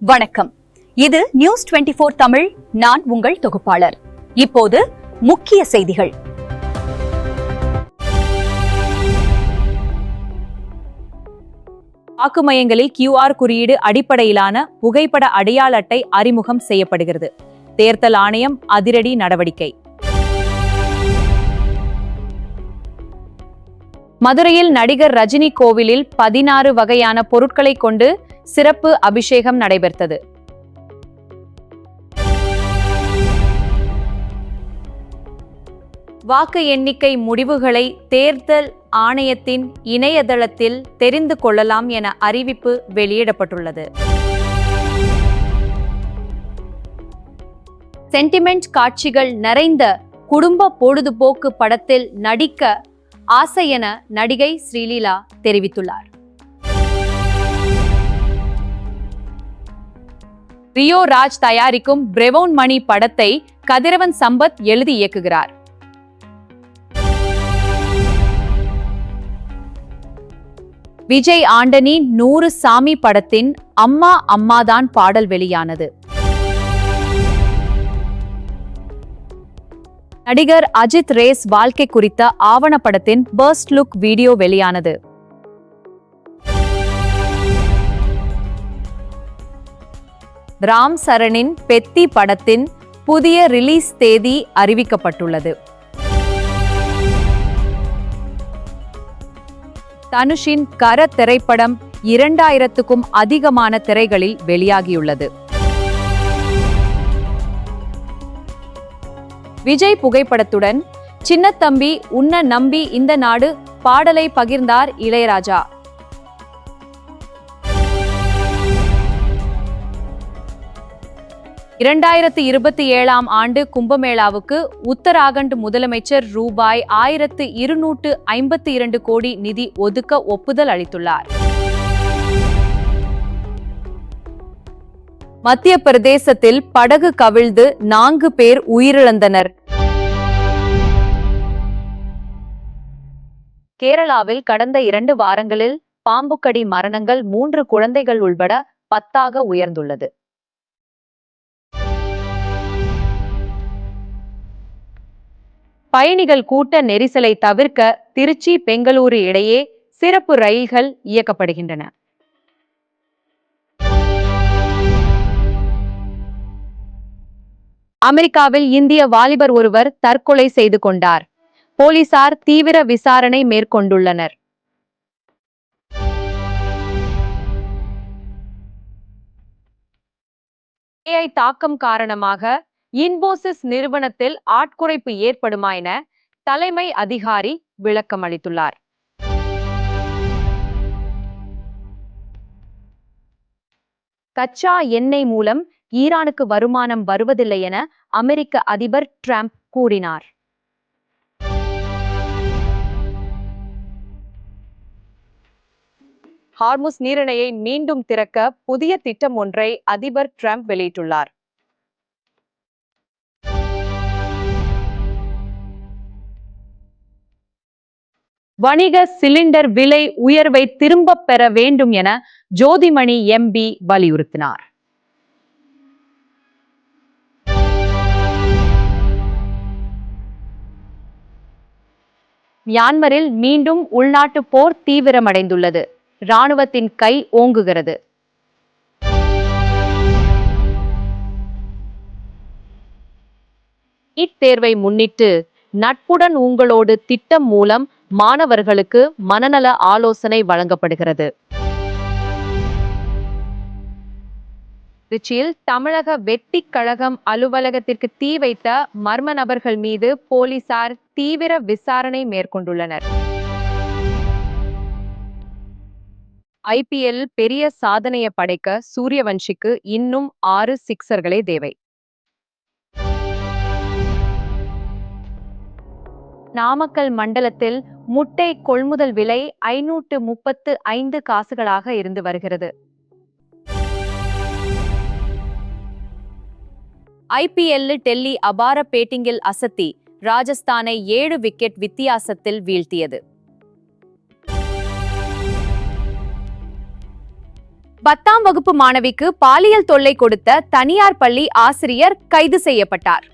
வணக்கம். இது நியூஸ் 24 தமிழ். நான் உங்கள் தொகுப்பாளர். இப்போது முக்கிய செய்திகள். வாக்கு மையங்களில் QR குறியீடு அடிப்படையிலான புகைப்பட அடையாள அட்டை அறிமுகம் செய்யப்படுகிறது. தேர்தல் ஆணையம் அதிரடி நடவடிக்கை. மதுரையில் நடிகர் ரஜினி கோவிலில் 16 வகையான பொருட்களை கொண்டு சிறப்பு அபிஷேகம் நடைபெற்றது. வாக்கு எண்ணிக்கை முடிவுகளை தேர்தல் ஆணையத்தின் இணையதளத்தில் தெரிந்து கொள்ளலாம் என அறிவிப்பு வெளியிடப்பட்டுள்ளது. சென்டிமெண்ட் காட்சிகள் நிறைந்த குடும்ப பொழுதுபோக்கு படத்தில் நடிக்க ஆசை என நடிகை ஸ்ரீலீலா தெரிவித்துள்ளார். ரியோ ராஜ் தயாரிக்கும் பிரவுன் மணி படத்தை கதிரவன் சம்பத் எழுதி இயக்குகிறார். விஜய் ஆண்டனி 100 சாமி படத்தின் அம்மா அம்மாதான் பாடல் வெளியானது. நடிகர் அஜித் ரேஸ் வாழ்க்கை குறித்த ஆவணப்படத்தின் பர்ஸ்ட் லுக் வீடியோ வெளியானது. ராம் சரணின் பெத்தி படத்தின் புதிய ரிலீஸ் தேதி அறிவிக்கப்பட்டுள்ளது. தனுஷின் கர திரைப்படம் 2000க்கும் அதிகமான திரைகளில் வெளியாகியுள்ளது. விஜய் புகைப்படத்துடன் சின்னத்தம்பி உன்ன நம்பி இந்த நாடு பாடலை பகிர்ந்தார் இளையராஜா. (2027) ஆண்டு கும்பமேளாவுக்கு உத்தராகண்ட் முதலமைச்சர் ரூபாய் 1252 கோடி நிதி ஒதுக்க ஒப்புதல் அளித்துள்ளார். மத்திய பிரதேசத்தில் படகு கவிழ்ந்து 4 பேர் உயிரிழந்தனர். கேரளாவில் கடந்த 2 வாரங்களில் பாம்புக்கடி மரணங்கள் 3 குழந்தைகள் உள்பட 10 உயர்ந்துள்ளது. பயணிகள் கூட்ட நெரிசலை தவிர்க்க திருச்சி பெங்களூரு இடையே சிறப்பு ரயில்கள் இயக்கப்படுகின்றன. அமெரிக்காவில் இந்திய வாலிபர் ஒருவர் தற்கொலை செய்து கொண்டார். போலீசார் தீவிர விசாரணை மேற்கொண்டுள்ளனர். AI தாக்கம் காரணமாக இன்போசிஸ் நிறுவனத்தில் ஆட்குறைப்பு ஏற்படுமா என தலைமை அதிகாரி விளக்கம் அளித்துள்ளார். கச்சா எண்ணெய் மூலம் ஈரானுக்கு வருமானம் வருவதில்லை என அமெரிக்க அதிபர் டிரம்ப் கூறினார். ஹார்முஸ் நீரிணையை மீண்டும் திறக்க புதிய திட்டம் ஒன்றை அதிபர் டிரம்ப் வெளியிட்டுள்ளார். வணிக சிலிண்டர் விலை உயர்வை திரும்பப் பெற வேண்டும் என ஜோதிமணி MP வலியுறுத்தினார். மியான்மரில் மீண்டும் உள்நாட்டு போர் தீவிரமடைந்துள்ளது. இராணுவத்தின் கை ஓங்குகிறது. நீட் தேர்வை முன்னிட்டு நட்புடன் உங்களோடு திட்டம் மூலம் மாணவர்களுக்கு மனநல ஆலோசனை வழங்கப்படுகிறது. திருச்சியில் தமிழக வெட்டிக் கழகம் அலுவலகத்திற்கு தீ வைத்த மர்ம நபர்கள் மீது போலீசார் தீவிர விசாரணை மேற்கொண்டுள்ளனர். IPL பெரிய சாதனையை படைக்க சூரியவன்ஷிக்கு இன்னும் 6 சிக்சர்களே தேவை. நாமக்கல் மண்டலத்தில் முட்டை கொள்முதல் விலை 535 காசுகளாக இருந்து வருகிறது. IPL டெல்லி அபார பேட்டிங்கில் அசத்தி ராஜஸ்தானை 7 விக்கெட் வித்தியாசத்தில் வீழ்த்தியது. 10ஆம் வகுப்பு மாணவிக்கு பாலியல் தொல்லை கொடுத்த தனியார் பள்ளி ஆசிரியர் கைது செய்யப்பட்டார்.